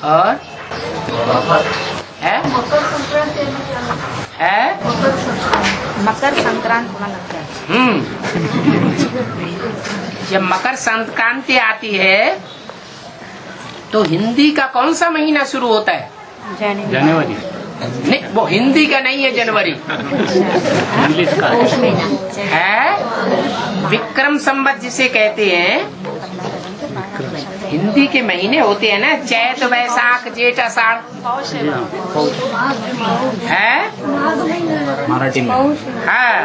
और है मकर संक्रांति मनाते हैं। जब मकर संक्रांति आती है तो हिंदी का कौन सा महीना शुरू होता है? जनवरी। नहीं, वो हिंदी का नहीं है, जनवरी इंग्लिश का है। विक्रम संवत जिसे कहते हैं, हिंदी के महीने होते हैं ना, चैत वैशाख जेठ आषाढ़ है मराठी में। हाँ,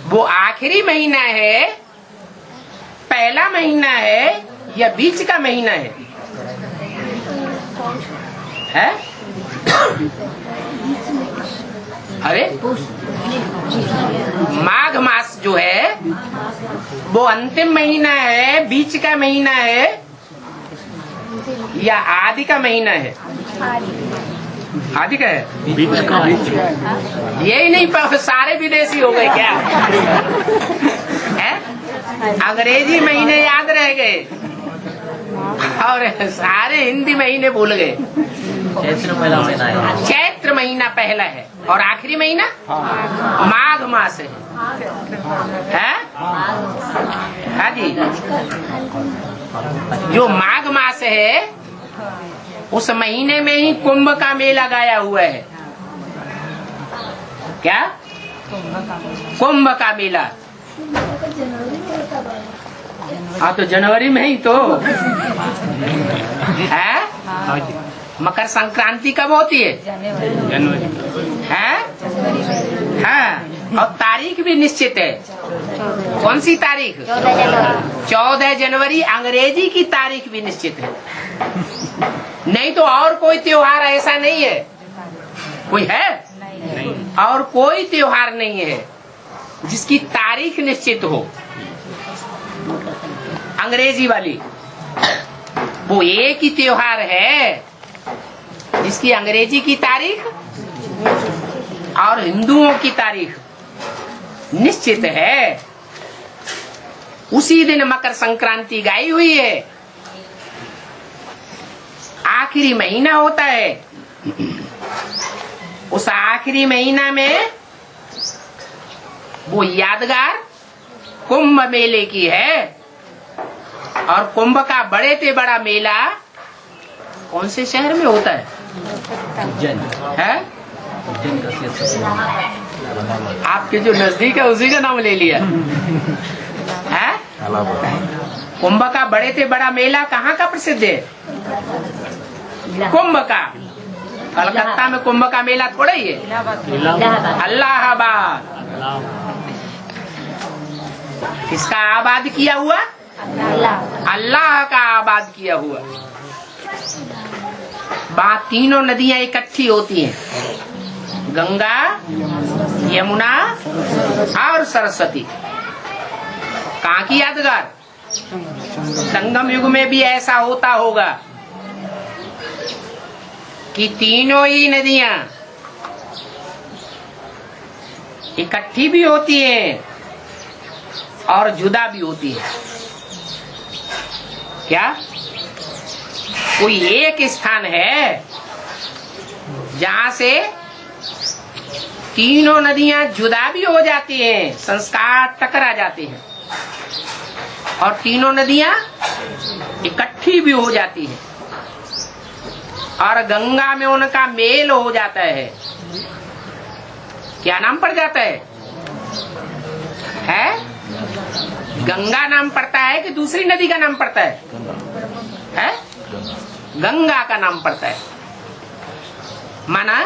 वो आखिरी महीना है, पहला महीना है या बीच का महीना है? अरे माघ मास जो है वो अंतिम महीना है, बीच का महीना है या आदि का महीना है? आदि का है, बीच का। यही नहीं, सारे विदेशी हो गए क्या? है? अंग्रेजी महीने याद रह गए और सारे हिंदी महीने भूल गए। चैत्र पहला महीना है। चैत्र महीना पहला है और आखिरी महीना माघ मास है। हाँ जी, जो माघ मास है उस महीने में ही कुंभ का मेला गाया हुआ है। क्या? कुंभ का मेला। हाँ, तो जनवरी में ही तो है। मकर संक्रांति कब होती है? जनवरी है। हाँ, और तारीख भी निश्चित है। कौन सी तारीख? 14 जनवरी अंग्रेजी की तारीख भी निश्चित है। नहीं तो और कोई त्योहार ऐसा नहीं है। कोई है? नहीं। और कोई त्योहार नहीं है जिसकी तारीख निश्चित हो। अंग्रेजी वाली वो एक ही त्योहार है जिसकी अंग्रेजी की तारीख और हिंदुओं की तारीख निश्चित है। उसी दिन मकर संक्रांति गाई हुई है। आखिरी महीना होता है, उस आखिरी महीना में वो यादगार कुंभ मेले की है। और कुंभ का बड़े से बड़ा मेला कौन से शहर में होता है? उज्जैन है? आपके जो नजदीक है उसी का नाम ले लिया है। कुंभ का बड़े से बड़ा मेला कहाँ का प्रसिद्ध है? कुंभ का। कलकत्ता में कुंभ का मेला थोड़ा ही है। इलाहाबाद। किसका आबाद किया हुआ? अल्लाह का आबाद किया हुआ। वहाँ तीनों नदियां इकट्ठी होती हैं, गंगा, यमुना और सरस्वती। कहाँ की यादगार? संगम युग में भी ऐसा होता होगा कि तीनों ही नदियां इकट्ठी भी होती हैं और जुदा भी होती है। क्या कोई एक स्थान है जहां से तीनों नदियां जुदा भी हो जाती हैं, संस्कार टकरा जाते हैं, और तीनों नदियां इकट्ठी भी हो जाती हैं और गंगा में उनका मेल हो जाता है? क्या नाम पड़ जाता है? गंगा नाम पड़ता है कि दूसरी नदी का नाम पड़ता है? गंगा का नाम पड़ता है। माना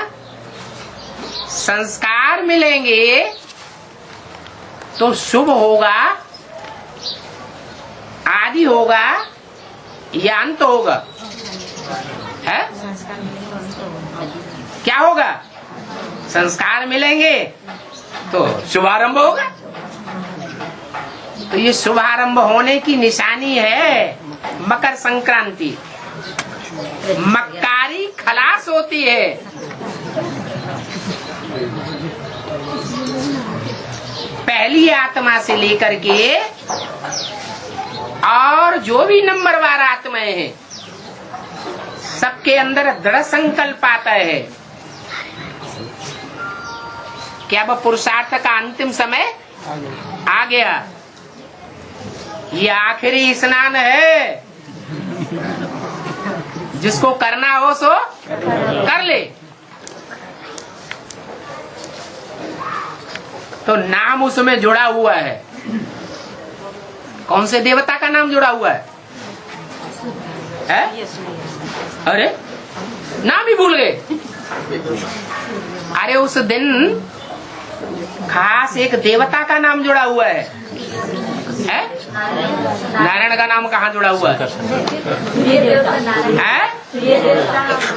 संस्कार मिलेंगे तो शुभ होगा, आदि होगा या अंत होगा? है? क्या होगा? संस्कार मिलेंगे तो शुभारंभ होगा। तो ये शुभारंभ होने की निशानी है मकर संक्रांति। मक्कारी खलास होती है। पहली आत्मा से लेकर के और जो भी नंबरवार आत्माएं हैं सबके अंदर दृढ़ संकल्प आता है कि अब पुरुषार्थ का अंतिम समय आ गया, ये आखिरी स्नान है, जिसको करना हो सो कर ले। तो नाम उसमें जुड़ा हुआ है। कौन से देवता का नाम जुड़ा हुआ है? अरे नाम ही भूल गए। अरे उस दिन खास एक देवता का नाम जुड़ा हुआ है? नारायण का नाम कहाँ जुड़ा हुआ है?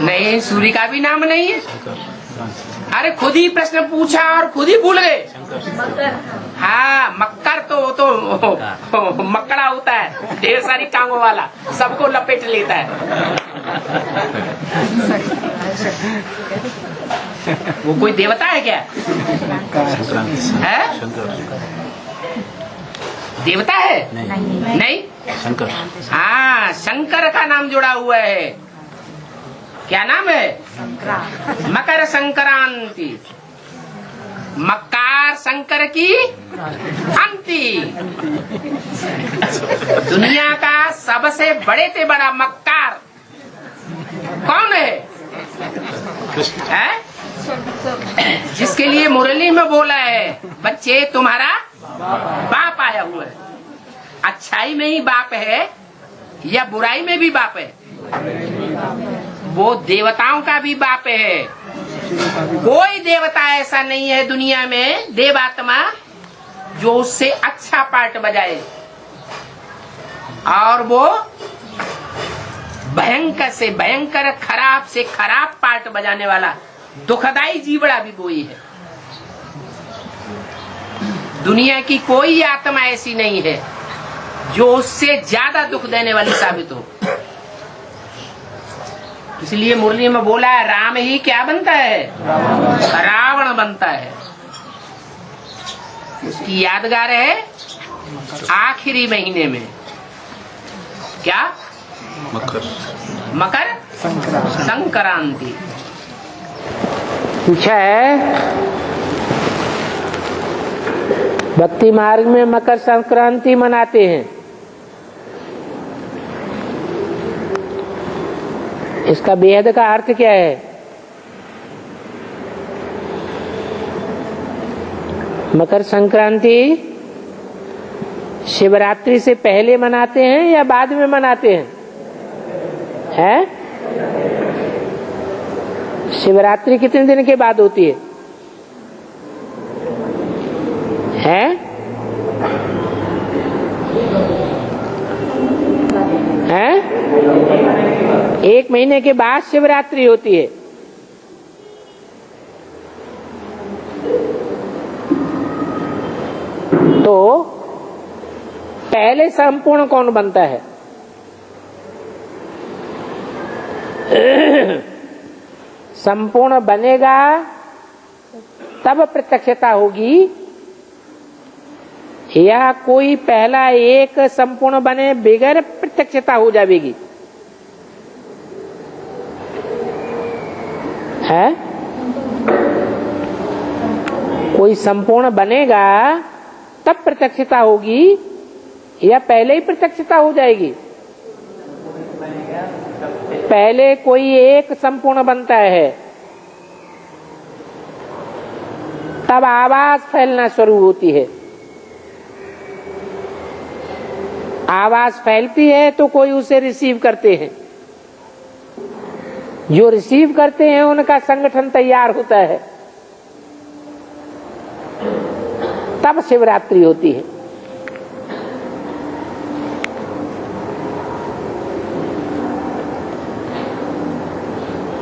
नहीं, सूर्य का भी नाम नहीं है। अरे खुद ही प्रश्न पूछा और खुद ही भूल गए। हाँ, मक्कर तो मक्कड़ा होता है, ढेर सारी टांगों वाला, सबको लपेट लेता है। वो कोई देवता है क्या? है? देवता है? नहीं। शंकर। हाँ, शंकर का नाम जुड़ा हुआ है। क्या नाम है? मकर संक्रांति। मक्कार शंकर की अंति। दुनिया का सबसे बड़े से बड़ा मक्कार कौन है? जिसके लिए मुरली में बोला है, बच्चे तुम्हारा बाप आया हुआ है। अच्छाई में ही बाप है या बुराई में भी बाप है? वो देवताओं का भी बाप है। कोई देवता ऐसा नहीं है दुनिया में, देवात्मा, जो उससे अच्छा पार्ट बजाए। और वो भयंकर से भयंकर, खराब से खराब पार्ट बजाने वाला दुखदाई जीवड़ा भी कोई है। दुनिया की कोई आत्मा ऐसी नहीं है जो उससे ज्यादा दुख देने वाली साबित हो। इसलिए मुरली में बोला है, राम ही क्या बनता है? रावण बनता है। उसकी यादगार है आखिरी महीने में। क्या? मकर संक्रांति। पूछा है भक्ति मार्ग में मकर संक्रांति मनाते हैं, इसका बेहद का अर्थ क्या है? मकर संक्रांति शिवरात्रि से पहले मनाते हैं या बाद में मनाते हैं? हैं? शिवरात्रि कितने दिन के बाद होती है? हैं? हैं? 1 महीने के बाद शिवरात्रि होती है। तो पहले संपूर्ण कौन बनता है? संपूर्ण बनेगा तब प्रत्यक्षता होगी, या कोई पहला एक संपूर्ण बने बगैर प्रत्यक्षता हो जाएगी? है? कोई संपूर्ण बनेगा तब प्रत्यक्षता होगी या पहले ही प्रत्यक्षता हो जाएगी? पहले कोई एक संपूर्ण बनता है, तब आवाज फैलना शुरू होती है। आवाज फैलती है तो कोई उसे रिसीव करते हैं, जो रिसीव करते हैं उनका संगठन तैयार होता है, तब शिवरात्रि होती है।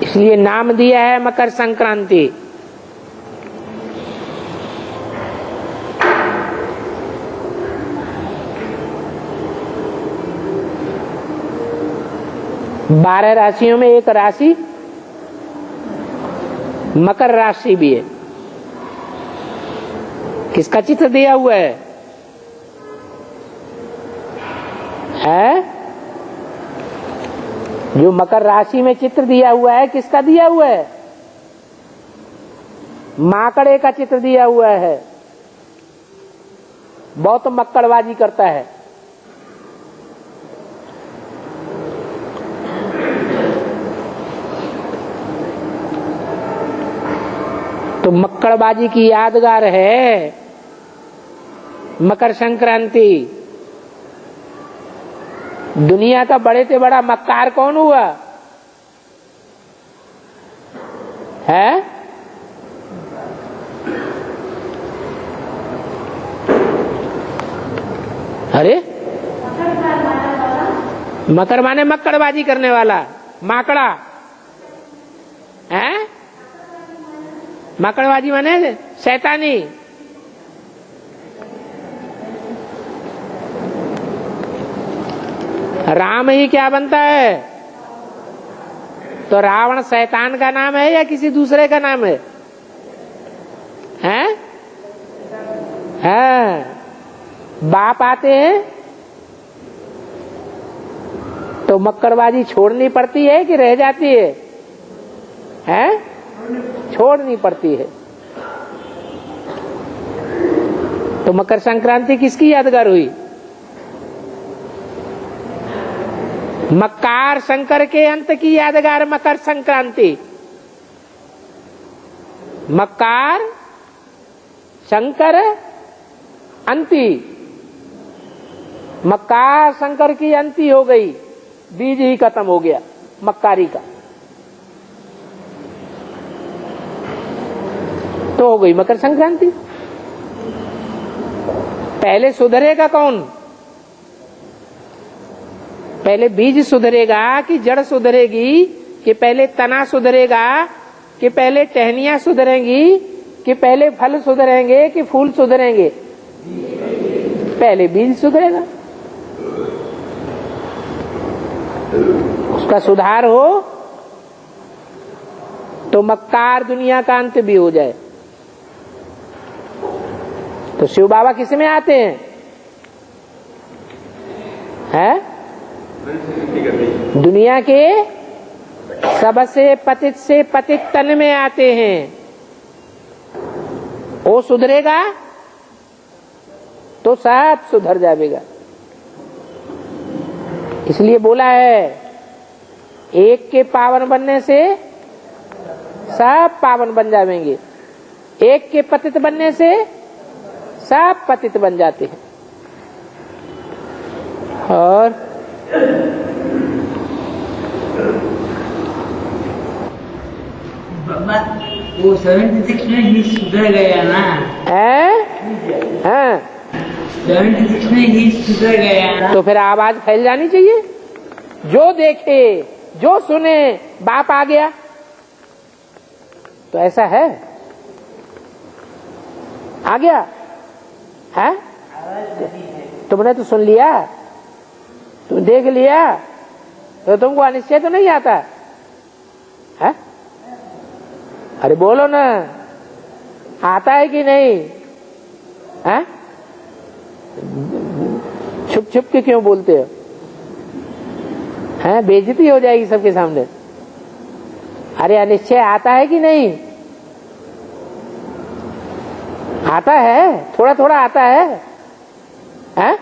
इसलिए नाम दिया है मकर संक्रांति। बारह राशियों में एक राशि मकर राशि भी है। किसका चित्र दिया हुआ है? जो मकर राशि में चित्र दिया हुआ है किसका दिया हुआ है? माकड़े का चित्र दिया हुआ है। बहुत मक्कड़बाजी करता है। तो मक्कड़बाजी की यादगार है मकर संक्रांति। दुनिया का बड़े से बड़ा मक्कार कौन हुआ है? अरे मकर माने मक्कड़बाजी करने वाला, माकड़ा है। मक्कड़बाजी माने शैतानी। राम ही क्या बनता है? तो रावण शैतान का नाम है या किसी दूसरे का नाम है? हैं? बाप आते हैं तो मक्कड़बाजी छोड़नी पड़ती है कि रह जाती है? हैं? छोड़नी पड़ती है। तो मकर संक्रांति किसकी यादगार हुई? मक्कार शंकर के अंत की यादगार मकर संक्रांति। मक्कार शंकर अंती। मक्कार शंकर की अंती हो गई, बीज ही खत्म हो गया मक्कारी का, तो हो गई मकर संक्रांति। पहले सुधरेगा कौन? पहले बीज सुधरेगा कि जड़ सुधरेगी, कि पहले तना सुधरेगा, कि पहले टहनियां सुधरेंगी, कि पहले फल सुधरेंगे कि फूल सुधरेंगे? पहले बीज सुधरेगा, उसका सुधार हो तो मक्कार दुनिया का अंत भी हो जाए। तो शिव बाबा किस में आते हैं? हैं? दुनिया के सबसे पतित से पतित तन में आते हैं। वो सुधरेगा तो सब सुधर जाएगा। इसलिए बोला है एक के पावन बनने से सब पावन बन जाएंगे, एक के पतित बनने से सब पतित बन जाते हैं। और बाबा वो 76 में ही सुधर गया ना? 76 में ही सुधर गया ना? तो फिर आवाज फैल जानी चाहिए। जो देखे जो सुने बाप आ गया, तो ऐसा है? आ गया है? तुमने तो सुन लिया, तुम देख लिया, तो तुमको अनिश्चय तो नहीं आता है? अरे बोलो ना, आता है कि नहीं? है? छुप छुप के क्यों बोलते हो? हैं? बेइज्जती हो जाएगी सबके सामने। अरे अनिश्चय आता है कि नहीं? आता है, थोड़ा थोड़ा आता है। हैं?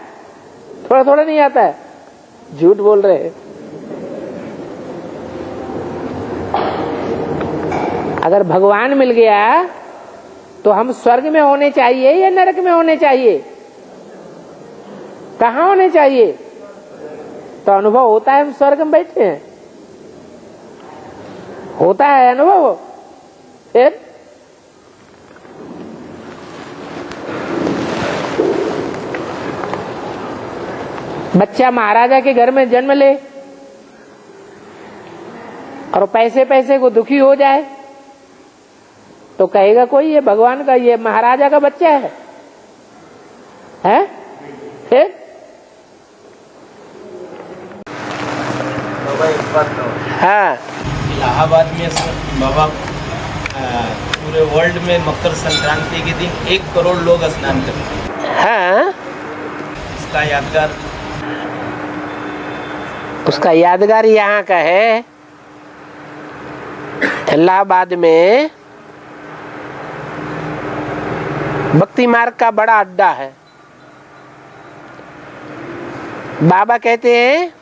थोड़ा थोड़ा नहीं आता है, झूठ बोल रहे हैं। अगर भगवान मिल गया तो हम स्वर्ग में होने चाहिए या नरक में होने चाहिए? कहाँ होने चाहिए? तो अनुभव होता है हम स्वर्ग में बैठे हैं, होता है अनुभव। फिर बच्चा महाराजा के घर में जन्म ले और पैसे पैसे को दुखी हो जाए तो कहेगा कोई ये भगवान का, ये महाराजा का बच्चा है? फिर बाबा एक बात तो हाँ, इलाहाबाद में बाबा पूरे वर्ल्ड में मकर संक्रांति के दिन 1 करोड़ लोग स्नान करते हैं। हाँ, इसका यादगार उसका यादगार यहाँ का है, इलाहाबाद में भक्ति मार्ग का बड़ा अड्डा है। बाबा कहते हैं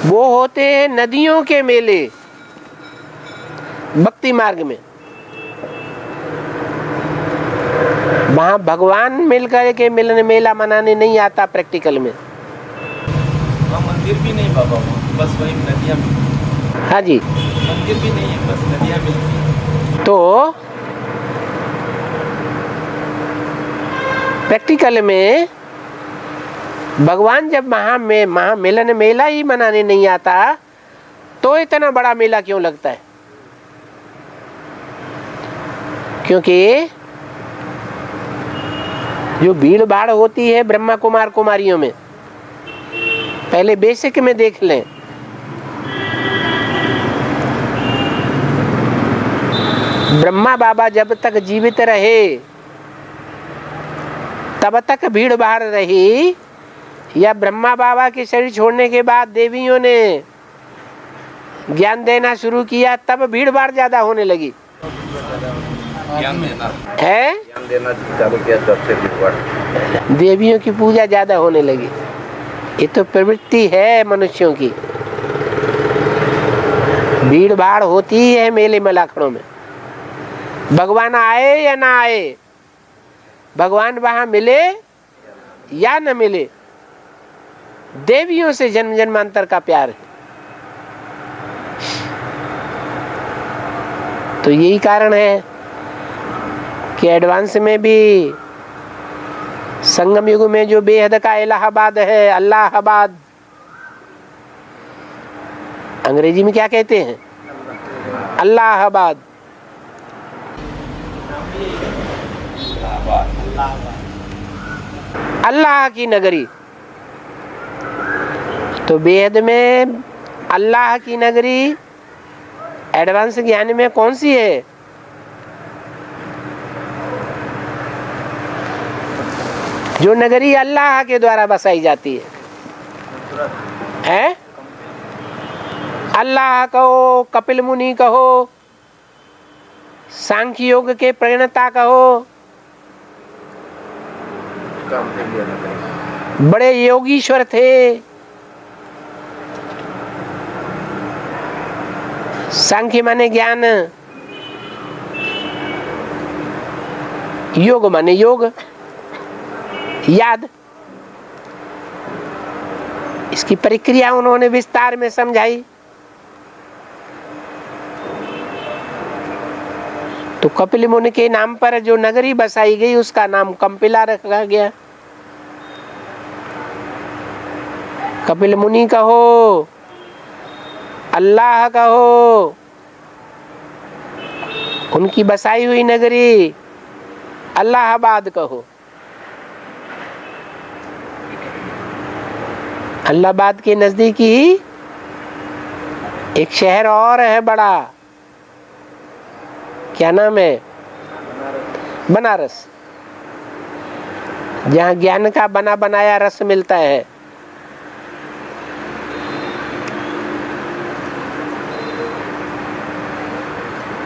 वो होते हैं नदियों के मेले भक्ति मार्ग में। वहां भगवान मिलकर के मिलन मेला मनाने नहीं आता प्रैक्टिकल में। वहाँ मंदिर भी नहीं बाबा, बस वही नदियाँ मिलती। हाँ जी, मंदिर भी नहीं है, बस नदियाँ मिलती। तो प्रैक्टिकल में भगवान जब महा मिलन मेला ही मनाने नहीं आता तो इतना बड़ा मेला क्यों लगता है? क्योंकि जो भीड़ भाड़ होती है ब्रह्मा कुमार कुमारियों में, पहले बेसिक में देख लें। ब्रह्मा बाबा जब तक जीवित रहे तब तक भीड़ भाड़ रही, या ब्रह्मा बाबा के शरीर छोड़ने के बाद देवियों ने ज्ञान देना शुरू किया तब भीड़ भाड़ ज्यादा होने लगी? ज्ञान देना है, ज्ञान देना चालू किया तब से भीड़ भाड़। देवियों की पूजा ज्यादा होने लगी। ये तो प्रवृत्ति है मनुष्यों की। भीड़ भाड़ होती है मेले मलाखड़ों में। भगवान आए या ना आए, भगवान वहां मिले या न मिले, देवियों से जन्म जन्मांतर का प्यार है। तो यही कारण है कि एडवांस में भी संगम युग में जो बेहद का इलाहाबाद है, अल्लाहाबाद, अंग्रेजी में क्या कहते हैं? अल्लाहाबाद। अल्लाह की नगरी। तो बेहद में अल्लाह की नगरी एडवांस ज्ञान में कौन सी है? जो नगरी अल्लाह के द्वारा बसाई जाती है? अल्लाह कहो, कपिल मुनि कहो, सांख्य योग के प्रणेता कहो, बड़े योगीश्वर थे, सांख्य माने ज्ञान, योग माने योग, याद। इसकी प्रक्रिया उन्होंने विस्तार में समझाई। तो कपिल मुनि के नाम पर जो नगरी बसाई गई उसका नाम कंपिला रखा गया। कपिल मुनि कहो, अल्लाह कहो, उनकी बसाई हुई नगरी अल्लाहाबाद कहो। अल्लाहाबाद के नजदीक ही एक शहर और है बड़ा, क्या नाम है? बनारस, जहाँ ज्ञान का बना बनाया रस मिलता है।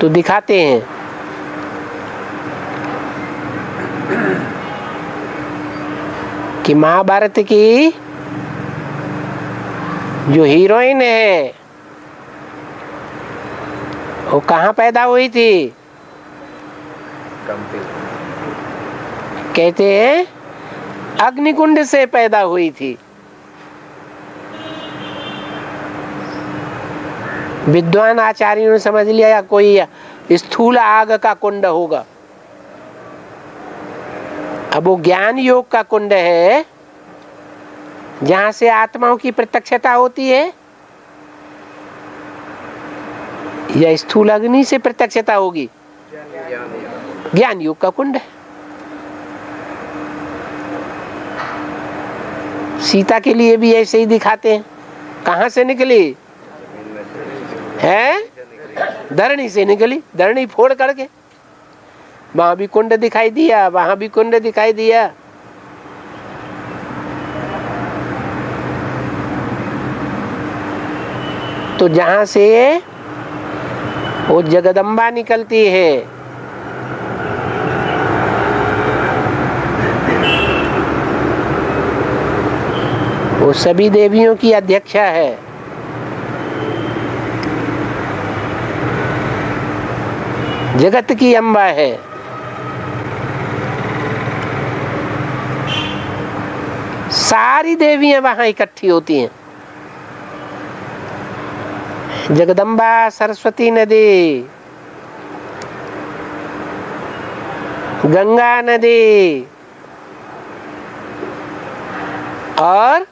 तो दिखाते हैं कि महाभारत की जो हीरोइन है वो कहाँ पैदा हुई थी? कहते हैं अग्निकुंड से पैदा हुई थी। विद्वान आचार्यों ने समझ लिया कोई स्थूल आग का कुंड होगा। अब वो ज्ञान योग का कुंड है जहां से आत्माओं की प्रत्यक्षता होती है, या स्थूल अग्नि से प्रत्यक्षता होगी? ज्ञान योग का कुंड है। सीता के लिए भी ऐसे ही दिखाते हैं। कहां से निकली है? धरणी से निकली, धरणी फोड़ करके। वहां भी कुंड दिखाई दिया, वहां भी कुंड दिखाई दिया। तो जहां से वो जगदम्बा निकलती है, वो सभी देवियों की अध्यक्षा है। जगत की अम्बा है। सारी देवियां वहां इकट्ठी होती हैं। जगदम्बा, सरस्वती नदी, गंगा नदी और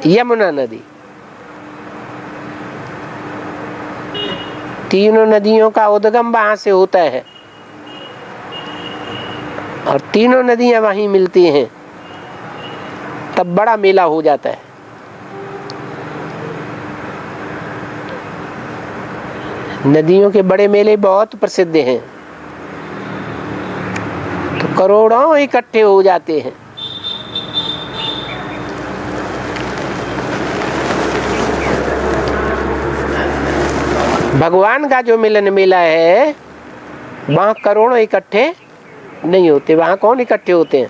यमुना नदी, तीनों नदियों का उद्गम वहां से होता है और तीनों नदियां वहीं मिलती हैं, तब बड़ा मेला हो जाता है। नदियों के बड़े मेले बहुत प्रसिद्ध हैं, तो करोड़ों इकट्ठे हो जाते हैं। भगवान का जो मिलन मेला है वहां करोड़ों इकट्ठे नहीं होते। वहां कौन इकट्ठे होते हैं?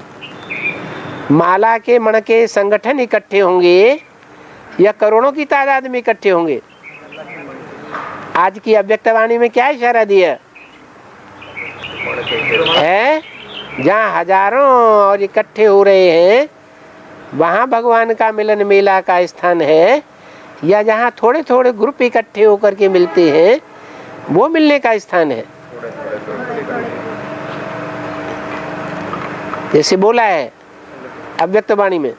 माला के मण के संगठन इकट्ठे होंगे या करोड़ों की तादाद में इकट्ठे होंगे? आज की अव्यक्तवाणी में क्या इशारा दिया है? जहाँ हजारों और इकट्ठे हो रहे हैं वहां भगवान का मिलन मेला का स्थान है, या जहाँ थोड़े थोड़े ग्रुप इकट्ठे होकर के मिलते हैं वो मिलने का स्थान है। जैसे बोला है अव्यक्तवाणी में,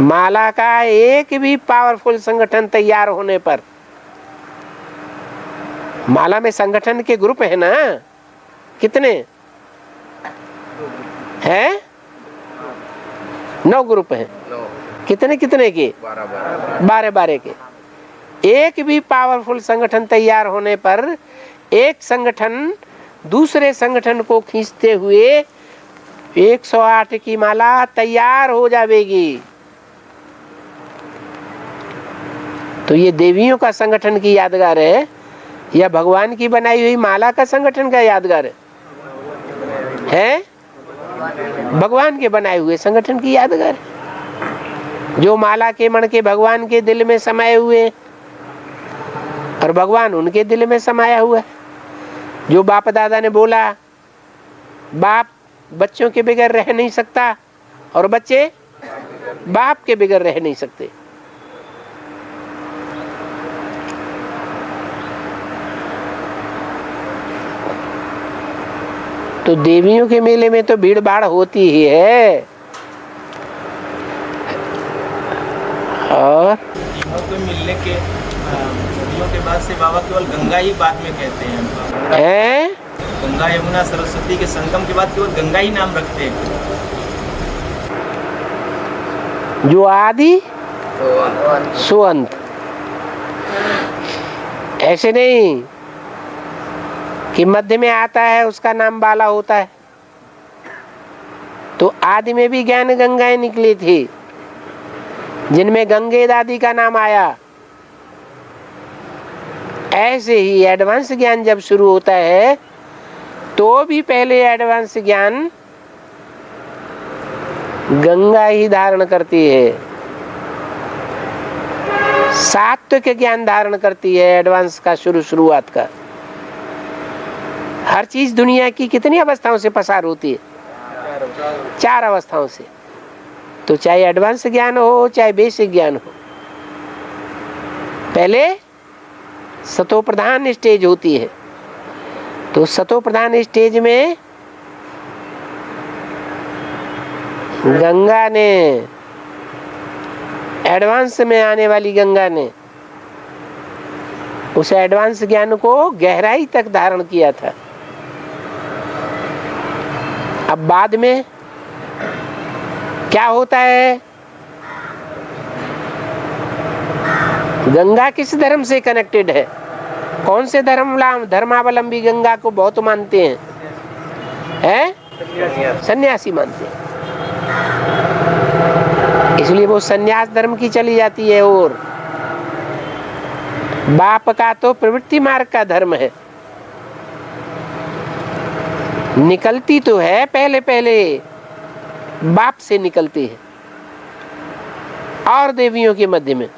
माला का एक भी पावरफुल संगठन तैयार होने पर, माला में संगठन के ग्रुप है ना, कितने हैं? 9 ग्रुप हैं। कितने कितने के? 12 के। एक भी पावरफुल संगठन तैयार होने पर एक संगठन दूसरे संगठन को खींचते हुए 108 की माला तैयार हो जाएगी। तो ये देवियों का संगठन की यादगार है या भगवान की बनाई हुई माला का संगठन का यादगार है? भगवान के बनाए हुए संगठन की यादगार है, जो माला के मण के भगवान के दिल में समाये हुए और भगवान उनके दिल में समाया हुआ है। जो बाप दादा ने बोला, बाप बच्चों के बगैर रह नहीं सकता और बच्चे बाप के बगैर रह नहीं सकते। तो देवियों के मेले में तो भीड़ भाड़ होती ही है। और तो मिलने के नदियों के बाद से बाबा केवल गंगा ही बाद में कहते हैं। गंगा यमुना सरस्वती के संगम के बाद केवल गंगा ही नाम रखते हैं। जो आदि सो अंत, ऐसे नहीं कि मध्य में आता है उसका नाम बाला होता है। तो आदि में भी ज्ञान गंगाएं निकली थी जिनमें गंगे दादी का नाम आया। ऐसे ही एडवांस ज्ञान जब शुरू होता है तो भी पहले एडवांस ज्ञान गंगा ही धारण करती है, सात्विक ज्ञान धारण करती है। एडवांस का शुरुआत का हर चीज दुनिया की कितनी अवस्थाओं से पसार होती है? 4 अवस्थाओं से। तो चाहे एडवांस ज्ञान हो चाहे बेसिक ज्ञान हो, पहले सतो प्रधान स्टेज होती है। तो सतो प्रधान स्टेज में गंगा ने, एडवांस में आने वाली गंगा ने उस एडवांस ज्ञान को गहराई तक धारण किया था। अब बाद में क्या होता है? गंगा किस धर्म से कनेक्टेड है? कौन से धर्मावलंबी गंगा को बहुत मानते हैं? सन्यासी मानते हैं। इसलिए वो सन्यास धर्म की चली जाती है और बाप का तो प्रवृत्ति मार्ग का धर्म है, निकलती तो है पहले पहले बाप से निकलती है और देवियों के मध्य में।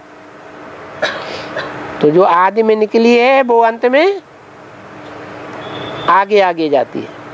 तो जो आदि में निकली है वो अंत में आगे आगे जाती है।